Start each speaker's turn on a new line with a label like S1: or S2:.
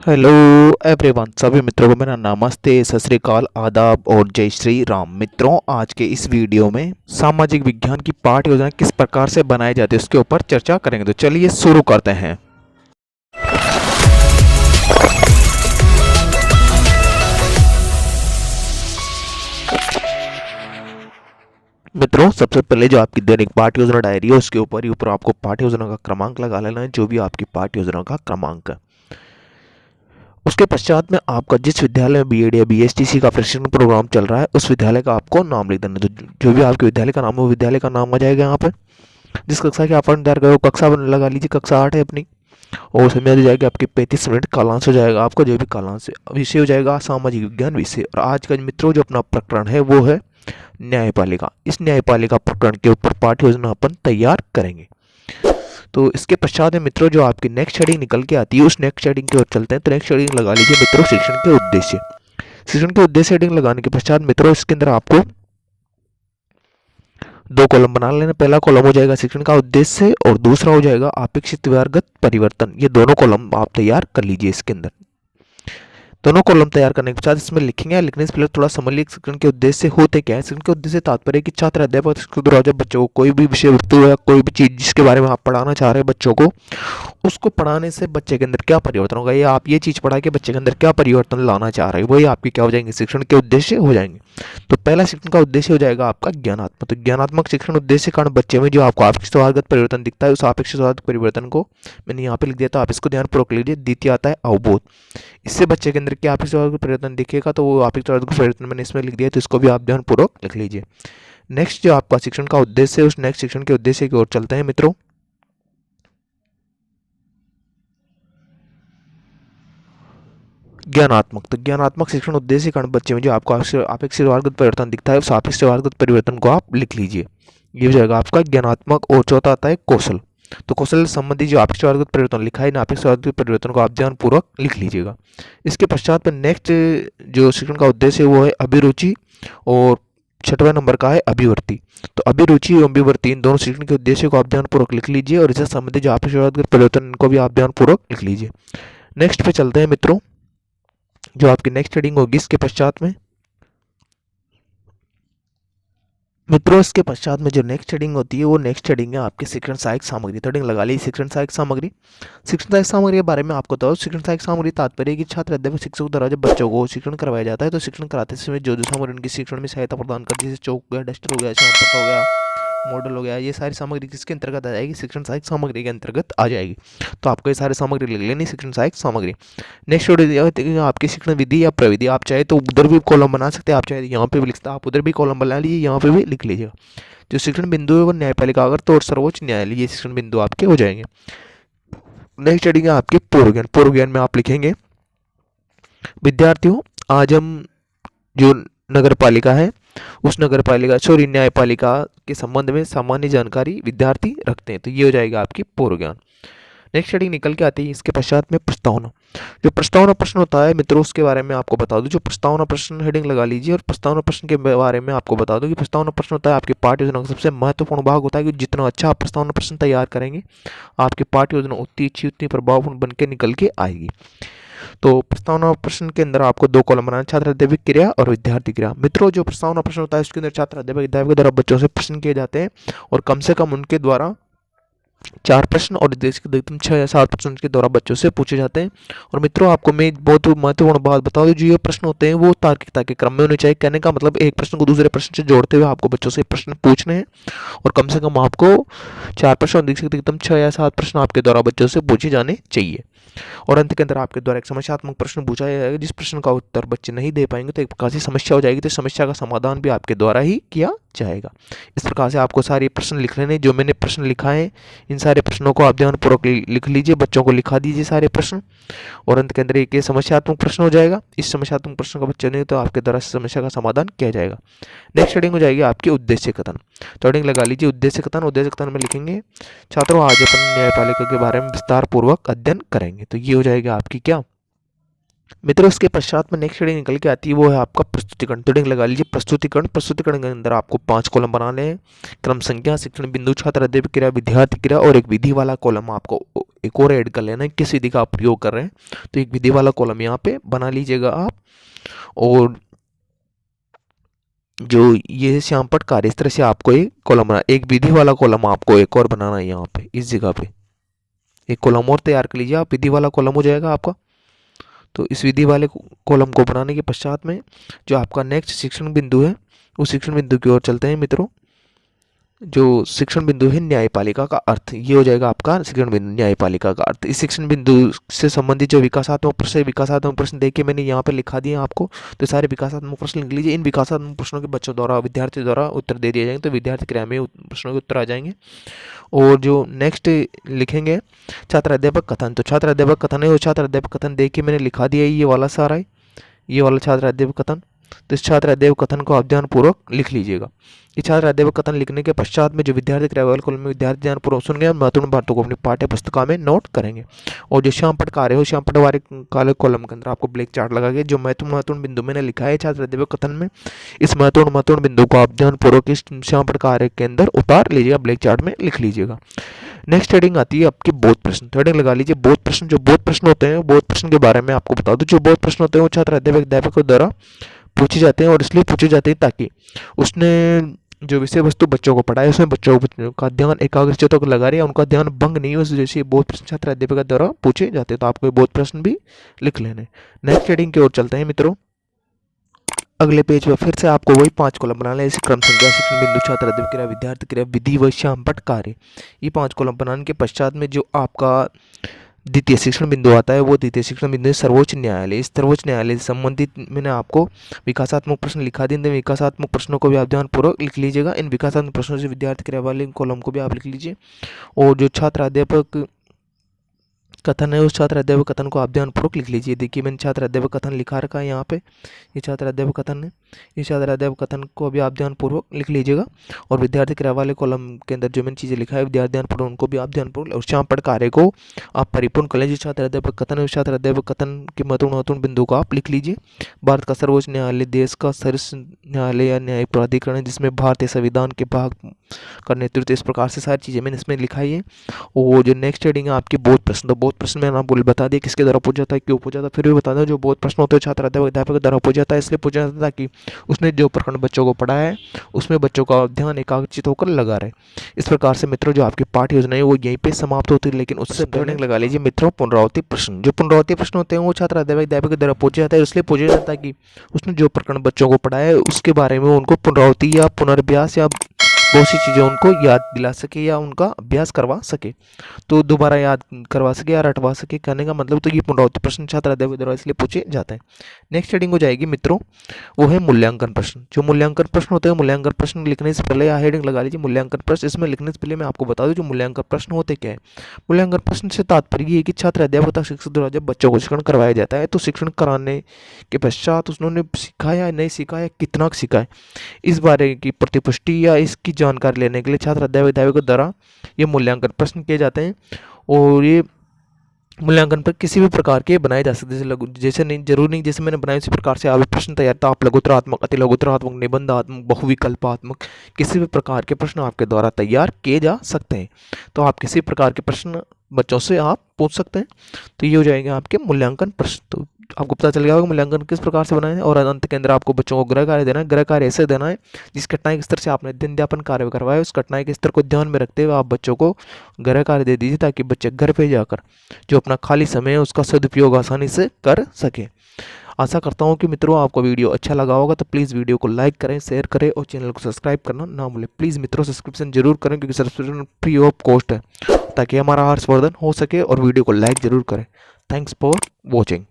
S1: Hello everyone, सभी मित्रों को मेरा नमस्ते, सत श्री अकाल, आदाब और जय श्री राम। मित्रों, आज के इस वीडियो में सामाजिक विज्ञान की पाठ योजना किस प्रकार से बनाई जाती है उसके ऊपर चर्चा करेंगे। तो चलिए शुरू करते हैं। मित्रों, सबसे पहले जो आपकी दैनिक पाठ योजना डायरी है उसके ऊपर ही ऊपर आपको पाठ योजना का क्रमांक लगा लेना है, जो भी आपकी पाठ योजना का क्रमांक है। उसके पश्चात में आपका जिस विद्यालय में बीएड या बीएसटीसी का प्रशिक्षण प्रोग्राम चल रहा है उस विद्यालय का आपको नाम लिख देना। तो जो भी आपके विद्यालय का नाम है वो विद्यालय का नाम आ जाएगा यहाँ पे। जिस कक्षा की आप निर्धारित करो, कक्षा लगा लीजिए, कक्षा 8 है अपनी, और उसमें मिल जाएगी आपकी 35 मिनट कालांश हो जाएगा। आपका जो भी कालांश विषय हो जाएगा सामाजिक विज्ञान विषय। और आज का मित्रों जो अपना प्रकरण है वो है न्यायपालिका। इस न्यायपालिका प्रकरण के ऊपर पाठ्य योजना अपन तैयार करेंगे। तो इसके पश्चात है मित्रों जो आपकी नेक्स्ट हेडिंग निकल के आती है, उस नेक्स्ट हेडिंग की ओर चलते हैं। तो नेक्स्ट हेडिंग लगा लीजिए मित्रों शिक्षण के उद्देश्य। शिक्षण के उद्देश्य हेडिंग लगाने के पश्चात मित्रों इसके अंदर आपको दो कॉलम बना लेना। पहला कॉलम हो जाएगा शिक्षण का उद्देश्य और दूसरा हो जाएगा अपेक्षित व्यवहारगत परिवर्तन। ये दोनों कॉलम आप तैयार कर लीजिए। इसके अंदर दोनों कॉलम तैयार करने के पश्चात इसमें लिखेंगे, लिखने से पहले थोड़ा समझ लीजिए शिक्षण के उद्देश्य होते क्या है। शिक्षण के उद्देश्य तात्पर्य कि छात्र अध्यापक के द्वारा जब बच्चों को कोई भी विषय वस्तु या कोई भी चीज जिसके बारे में आप पढ़ाना चाह रहे हैं बच्चों को, उसको पढ़ाने से बच्चे के अंदर क्या परिवर्तन होगा, या आप ये चीज पढ़ा के बच्चे के अंदर क्या परिवर्तन लाना चाह रहे हैं, वही आपके क्या हो जाएंगे, शिक्षण के उद्देश्य हो जाएंगे। तो पहला शिक्षण का उद्देश्य हो जाएगा आपका ज्ञानात्मक। तो ज्ञानात्मक शिक्षण उद्देश्य कारण बच्चे में जो आपको अपेक्षित व्यवहारगत परिवर्तन दिखता है उस अपेक्षित व्यवहारगत परिवर्तन को मैंने यहाँ पे लिख दिया, तो आप इसको ध्यानपूर्वक लीजिए। द्वितीय आता है अवबोध। इससे बच्चे के अंदर क्या अपेक्षित व्यवहारगत परिवर्तन दिखेगा, तो वो अपेक्षित व्यवहारगत परिवर्तन मैंने इसमें लिख दिया, तो इसको भी आप ध्यानपूर्वक लिख लीजिए। नेक्स्ट जो आपका शिक्षण का उद्देश्य है उस नेक्स्ट शिक्षण के उद्देश्य की ओर चलते हैं मित्रों। ज्ञानात्मक। तो ज्ञानात्मक शिक्षण उद्देश्य कारण बच्चे में जो आपको अपेक्षित व्यवहारगत परिवर्तन दिखता है उस अपेक्षित व्यवहारगत परिवर्तन को आप लिख लीजिए। ये हो जाएगा आपका ज्ञानात्मक। और चौथा आता है कौशल। तो कौशल संबंधी जो अपेक्षित व्यवहारगत परिवर्तन लिखा है, इन अपेक्षित व्यवहारगत परिवर्तन को आप ध्यानपूर्वक लिख लीजिएगा। इसके पश्चात में नेक्स्ट जो शिक्षण का उद्देश्य है वो है अभिरुचि, और छठवां नंबर का है अभिवृत्ति। तो अभिरुचि और अभिवृत्ति इन दोनों शिक्षण के उद्देश्य को आप ध्यानपूर्वक लिख लीजिए, और इससे संबंधित जो अपेक्षित व्यवहारगत परिवर्तन इनको भी आप ध्यानपूर्वक लिख लीजिए। नेक्स्ट पे चलते हैं मित्रों, जो आपकी नेक्स्ट हेडिंग होगी इसके पश्चात में। मित्रों इसके पश्चात में जो नेक्स्ट हेडिंग होती है वो नेक्स्ट हेडिंग है आपकी शिक्षण सहायक सामग्री। तो हेडिंग लगा ली शिक्षण सहायक सामग्री। शिक्षण सहायक सामग्री के बारे में आपको बताओ। शिक्षण सहायक सामग्री तात्पर्य कि छात्र अध्यापक शिक्षक द्वारा जब बच्चों को शिक्षण करवाया जाता है तो शिक्षण कराते समय जो सामग्री उनकी शिक्षण में सहायता प्रदान करती है, जैसे चौक हो गया, डस्टर हो गया, चार्ट हो गया, मॉडल हो गया, ये सारी सामग्री किसके अंतर्गत आ जाएगी, शिक्षण सहायक सामग्री के अंतर्गत आ जाएगी। तो आपको ये सारी सामग्री लिख लेनी शिक्षण सहायक सामग्री। नेक्स्ट आपकी शिक्षण विधि या प्रविधि। आप चाहे तो उधर भी कॉलम बना सकते हैं, आप चाहे यहाँ पे भी लिखता, आप उधर भी कॉलम बना लीजिए, यहाँ पे भी लिख लीजिएगा। जो शिक्षण बिंदु है वो न्यायपालिका अगर तो और सर्वोच्च न्यायालय, ये शिक्षण बिंदु आपके हो जाएंगे। नेक्स्ट हेडिंग है आपके पूर्व ज्ञान। पूर्व ज्ञान में आप लिखेंगे विद्यार्थियों आज हम जो नगर पालिका है उस नगर पालिका न्यायपालिका के संबंध में सामान्य जानकारी विद्यार्थी रखते हैं। तो ये हो जाएगा आपकी पूर्व ज्ञान। नेक्स्ट हेडिंग निकल के आती है इसके पश्चात में प्रस्तावना। जो प्रस्तावना प्रश्न होता है मित्रों उसके बारे में आपको बता दूं। जो प्रस्तावना प्रश्न हेडिंग लगा लीजिए, और प्रस्तावना प्रश्न के बारे में आपको बता दूं कि प्रस्तावना प्रश्न होता है आपकी पाठ्य योजना का सबसे महत्वपूर्ण भाग होता है, कि जितना अच्छा आप प्रस्तावना प्रश्न तैयार करेंगे आपकी पाठ्य योजना उतनी अच्छी उतनी प्रभावपूर्ण बन के निकल के आएगी। तो प्रस्तावना प्रश्न के अंदर आपको दो कॉलम बनाना, छात्र अध्यापक क्रिया और विद्यार्थी क्रिया। मित्रों जो प्रस्तावना प्रश्न होता है उसके अंदर छात्र अध्यापक विद्यार्थी के द्वारा बच्चों से प्रश्न किए जाते हैं, और कम से कम उनके द्वारा 4 प्रश्न और देश के अधिकतम 6 या 7 प्रश्न के द्वारा बच्चों से पूछे जाते हैं। और मित्रों आपको मैं बहुत महत्वपूर्ण बात बता दूं, जो ये प्रश्न होते हैं वो तार्किकता के क्रम में होने चाहिए। कहने का मतलब एक प्रश्न को दूसरे प्रश्न से जोड़ते हुए आपको बच्चों से प्रश्न पूछने हैं, और कम से कम आपको 4 प्रश्न और देश के अधिकतम 6 या 7 प्रश्न आपके द्वारा बच्चों से पूछे जाने चाहिए। और अंत के अंदर आपके द्वारा एक समस्यात्मक प्रश्न पूछा जाएगा, जिस प्रश्न का उत्तर बच्चे नहीं दे पाएंगे तो एक प्रकार से समस्या हो जाएगी, तो समस्या का समाधान भी आपके द्वारा ही किया जाएगा। इस प्रकार से आपको सारे प्रश्न लिख लेने। जो मैंने प्रश्न लिखा है इन सारे प्रश्नों को आप ध्यानपूर्वक लिख लीजिए, बच्चों को लिखा दीजिए सारे प्रश्न, और अंत के अंदर एक समस्यात्मक प्रश्न हो जाएगा। इस समस्यात्मक प्रश्न का बच्चे नहीं तो आपके द्वारा समस्या का समाधान किया जाएगा। नेक्स्ट हेडिंग हो जाएगी आपकी उद्देश्य कथन। तो हेडिंग लगा लीजिए उद्देश्य कथन। उद्देश्य कथन में लिखेंगे छात्रों आज अपन न्यायपालिका के बारे में विस्तार पूर्वक अध्ययन करेंगे। तो ये हो जाएगा आपकी क्या मित्रों इसके पश्चात में नेक्स्ट हेडिंग निकल के आती है, वो है आपका प्रस्तुतिकरण। तो हेडिंग लगा लीजिए प्रस्तुतिकरण। प्रस्तुतिकरण के अंदर आपको 5 कॉलम बनाने हैं। क्रम संख्या, शिक्षण बिंदु, छात्र अध्यापक क्रिया, विद्यार्थी क्रिया और एक विधि वाला कॉलम आपको एक और ऐड कर लेना है, किस विधि का आप प्रयोग कर रहे हैं। तो एक विधि वाला कॉलम यहाँ पे बना लीजिएगा आप। और जो ये श्यामपट कार्य, इस तरह से आपको एक कॉलम बना, एक विधि वाला कॉलम आपको एक और बनाना है यहाँ पे, इस जगह पे एक कॉलम और तैयार कर लीजिए आप, विधि वाला कॉलम हो जाएगा आपका। तो इस विधि वाले कॉलम को बनाने के पश्चात में जो आपका नेक्स्ट शिक्षण बिंदु है, उस शिक्षण बिंदु की ओर चलते हैं मित्रों। जो शिक्षण बिंदु है न्यायपालिका का अर्थ, ये हो जाएगा आपका शिक्षण बिंदु न्यायपालिका का अर्थ। इस शिक्षण बिंदु से संबंधित जो विकासात्मक प्रश्न देखिए मैंने यहाँ पे लिखा दिए आपको। तो सारे विकासात्मक प्रश्न लिख लीजिए। इन विकासात्मक प्रश्नों के बच्चों द्वारा, विद्यार्थी द्वारा उत्तर दे दिए जाएंगे। तो विद्यार्थी क्रिया में प्रश्नों के उत्तर आ जाएंगे। और जो नेक्स्ट लिखेंगे छात्र अध्यापक कथन। तो छात्र अध्यापक कथन है, वो छात्र अध्यापक कथन देखिए मैंने लिखा दिया है, ये वाला सारा है, ये वाला छात्र अध्यापक कथन। तो इस छात्र अध्यापक कथन को आप ध्यानपूर्वक लिख लीजिएगा। ये छात्र अध्यापक कथन लिखने के पश्चात में जो विद्यार्थी क्रियावल कॉलम में विद्यार्थी ध्यानपूर्वक सुनेंगे, महत्वपूर्ण बातों को अपनी पाठ्य पुस्तिका में नोट करेंगे। और जो श्यामपट कार्य हो, श्यामपट वाले काले कॉलम के अंदर आपको ब्लैक चार्ट लगा के जो महत्वपूर्ण बिंदु मैंने लिखा है छात्र अध्यापक कथन में, इस महत्वपूर्ण बिंदु को आप ध्यानपूर्वक इस श्यामपट कार्य के अंदर उतार लीजिएगा, ब्लैक चार्ट में लिख लीजिएगा। नेक्स्ट हेडिंग आती है आपकी बोध प्रश्न। तो हेडिंग लगा लीजिए बोध प्रश्न। जो बोध प्रश्न होते हैं, बोध प्रश्न के बारे में आपको बता दूं। जो बोध प्रश्न होते हैं वो छात्र अध्यापक द्वारा पूछे जाते हैं, और इसलिए पूछे जाते हैं ताकि उसने जो विषय वस्तु बच्चों को पढ़ाए उसमें बच्चों का ध्यान एकाग्रचित्त लगा रहे, उनका ध्यान भंग नहीं हो, जैसे बोध प्रश्न छात्र अध्यापक द्वारा पूछे जाते हैं। तो आपको बोध प्रश्न भी लिख लेने। नेक्स्ट हेडिंग की ओर चलते हैं मित्रों। अगले पेज पर फिर से आपको वही 5 कॉलम बनाने हैं, जैसे क्रम संख्या, शिक्षण बिंदु, छात्र अध्यापक क्रिया, विद्यार्थी क्रिया, विधि व श्यामपट कार्य। ये 5 कॉलम बनाने के पश्चात में जो आपका द्वितीय शिक्षण बिंदु आता है, वो द्वितीय शिक्षण बिंदु सर्वोच्च न्यायालय। इस सर्वोच्च न्यायालय से संबंधित मैंने आपको विकासात्मक प्रश्न लिखा दिए। विकासात्मक प्रश्नों को भी आप ध्यानपूर्वक लिख लीजिएगा। इन विकासात्मक प्रश्नों से विद्यार्थी क्रिया वाले कॉलम को भी आप लिख लीजिए। और जो छात्र अध्यापक कथन है, उस छात्र अध्यापक कथन को आप ध्यानपूर्वक लिख लीजिए। देखिए मैंने छात्र अध्यापक कथन लिखा रखा है यहाँ पे, ये छात्र अध्यापक कथन है। ये छात्र अध्यापक कथन को भी आप ध्यानपूर्वक लिख लीजिएगा। और विद्यार्थी क्रिया वाले कॉलम के अंदर जो मैंने चीज़ें लिखा है विद्यार्थी ध्यानपूर्वक, उनको भी आप ध्यानपूर्वक, और श्यामपट कार्य को आप परिपूर्ण कर लीजिए। छात्र अध्यापक कथन है, उस छात्र अध्यापक कथन के महत्वपूर्ण बिंदु को आप लिख लीजिए। भारत का सर्वोच्च न्यायालय देश का शीर्ष न्यायालय या न्यायिक प्राधिकरण है, जिसमें भारतीय संविधान के भाग का नेतृत्व, इस प्रकार से सारी चीज़ें मैंने इसमें लिखाई है। और जो नेक्स्ट हेडिंग है आपकी बोध प्रश्न। तो बोध प्रश्न मैंने आपको बता दिया किसके द्वारा पूछा जाता है, क्यों पूछा जाता है। फिर भी बता दें, जो बोध प्रश्न होते हैं छात्र अध्यापक द्वारा पूछा जाता है, इसलिए पूछा जाता है कि उसने जो प्रकरण बच्चों को पढ़ाया है उसमें बच्चों का ध्यान एकाग्रचित होकर लगा रहे। इस प्रकार से मित्रों जो आपकी पाठ्य योजना है वो यहीं पे समाप्त होती है। लेकिन उससे पहले लगा लीजिए मित्रों पुनरावृत्ति प्रश्न। जो पुनरावृत्ति प्रश्न होते हैं वो छात्र अध्यापक द्वारा पूछा जाता है, इसलिए पूछा जाता है कि उसने जो प्रकरण बच्चों को पढ़ाया है उसके बारे में उनको पुनरावृत्ति या पुनर्भ्यास या बहुत सी चीज़ें उनको याद दिला सके या उनका अभ्यास करवा सके, तो दोबारा याद करवा सके या रटवा सके। कहने का मतलब तो ये पुनरावृत्ति प्रश्न छात्र अध्यापक द्वारा इसलिए पूछे जाते हैं। नेक्स्ट हेडिंग हो जाएगी मित्रों, वो है मूल्यांकन प्रश्न। जो मूल्यांकन प्रश्न होते हैं, मूल्यांकन प्रश्न लिखने से पहले यहाँ हेडिंग लगा लीजिए मूल्यांकन प्रश्न। इसमें लिखने से पहले मैं आपको बता दूं जो मूल्यांकन प्रश्न होते क्या है। मूल्यांकन प्रश्न से तात्पर्य है कि छात्र अध्यापक तथा शिक्षक द्वारा जब बच्चों को शिक्षण करवाया जाता है, तो शिक्षण कराने के पश्चात उन्होंने सीखा या नहीं सीखा या कितना सीखा है, इस बारे की प्रतिपुष्टि या इसकी जानकारी लेने के लिए छात्र अध्यापक द्वारा ये मूल्यांकन प्रश्न किए जाते हैं। और ये मूल्यांकन पर किसी भी प्रकार के बनाए जा सकते हैं, जैसे नहीं जरूरी नहीं जैसे मैंने बनाया उसी प्रकार से आप प्रश्न तैयार, तो आप लघुत्तरात्मक, अति लघुत्तरात्मक, निबंधात्मक, बहुविकल्पात्मक किसी भी प्रकार के प्रश्न आपके द्वारा तैयार किए जा सकते हैं। तो आप किसी प्रकार के प्रश्न बच्चों से आप पूछ सकते हैं। तो ये हो जाएंगे आपके मूल्यांकन प्रश्न। तो आपको पता चल गया होगा मूल्यांकन किस प्रकार से बनाए हैं। और अंत के अंदर आपको बच्चों को गृह कार्य देना है। गृह कार्य ऐसे देना है जिस कठिनाई के स्तर से आपने अध्ययन कार्य करवाया उस कठिनाई के स्तर को ध्यान में रखते हुए आप बच्चों को गृह कार्य दे दीजिए, ताकि बच्चे घर पे जाकर जो अपना खाली समय है उसका सदुपयोग आसानी से कर सके। आशा करता हूँ कि मित्रों आपको वीडियो अच्छा लगा होगा। तो प्लीज़ वीडियो को लाइक करें, शेयर करें और चैनल को सब्सक्राइब करना ना भूलें। प्लीज़ मित्रों सब्सक्रिप्शन जरूर करें, क्योंकि सब्सक्रिप्शन फ्री ऑफ कॉस्ट है, ताकि हमारा हर्षवर्धन हो सके। और वीडियो को लाइक जरूर करें। Thanks for watching.